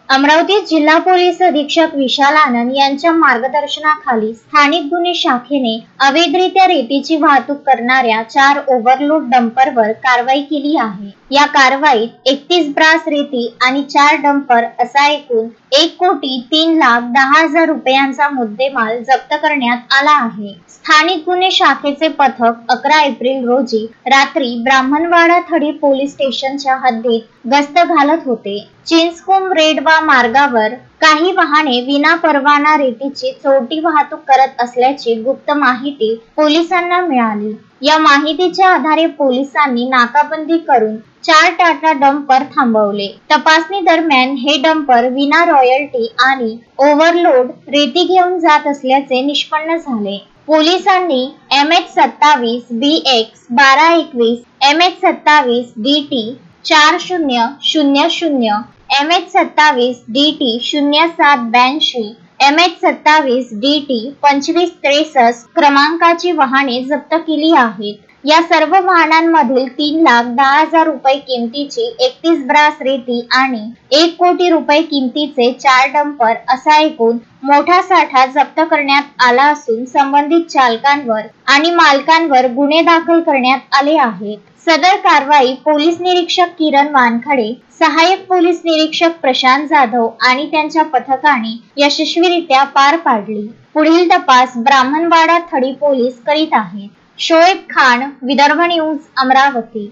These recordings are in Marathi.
अमरावती जिल्हा पोलीस अधीक्षक विशाल आनंद यांच्या मार्गदर्शनाखाली स्थानिक गुन्हे शाखेने अवैधरित्या रेतीची वाहतूक करणाऱ्या 4 ओव्हरलोड डंपरवर कारवाई केली आहे। या कारवाईत 31 ब्रास रेती आणि 4 डंपर असा एकूण 1,03,10,000 रुपयांचा मुद्देमाल जप्त करण्यात आला आहे। स्थानिक गुन्हे शाखेचे पथक 11 एप्रिल रोजी रात्री ब्राह्मणवाडा थडी पोलीस स्टेशनच्या हद्दीत गस्त घालत होते। चिंचकुंभ रेडवा मार्गावर काही वाहने विना परवाना रेतीची चोरटी वाहतूक करत असल्याची गुप्त माहिती पोलिसांना मिळाली। या माहितीच्या आधारे पोलिसांनी नाकाबंदी करून 4 टाटा डंपर थांबवले। तपासणी दरम्यान हे डंपर विना रॉयल्टी आणि ओव्हरलोड रेती घेऊन जात असल्याचे निष्पन्न झाले। पोलिसांनी MH27 BX 1221 MH27 DT 4000 MH27 DT 0782 MH27 DT 2563 क्रमांकाची वाहने जप्त केली आहेत। या सर्व वाहनांमधील 3,10,000 रुपये किमतीची 31 ब्रास रेती आणि 1 कोटी रुपये किमतीचे 4 डंपर असा एकूण मोठा साठा जप्त करण्यात आला असून संबंधित चालकांवर आणि मालकांवर गुन्हे दाखल करण्यात आले आहेत। सदर कारवाई पोलीस निरीक्षक किरण वानखडे, सहाय्यक पोलीस निरीक्षक प्रशांत जाधव आणि त्यांच्या पथकाने यशस्वीरित्या पार पाडली। पुढील तपास ब्राह्मणवाडा थडी पोलीस करीत आहेत। शोएब खान, विदर्भ न्यूज, अमरावती।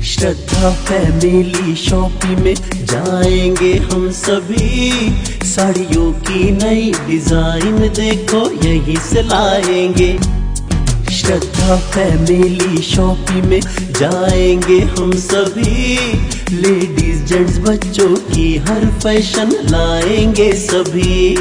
श्रद्धा फैमिली शॉपिंग में जाएंगे हम सभी, साड़ियों की नई डिजाइन देखो यहीं से लाएंगे। श्रद्धा फैमिली शॉपिंग में जाएंगे हम सभी, लेडीज जेंट्स बच्चों की हर फैशन लाएंगे सभी।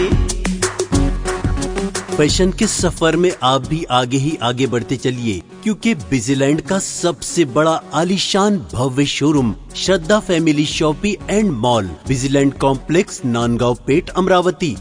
फैशन के सफर में आप भी आगे ही आगे बढ़ते चलिए, क्योंकि बिजीलैंड का सबसे बड़ा आलीशान भव्य showroom Shraddha family shopping and mall, Busyland complex, Nandgaon Peth, Amravati.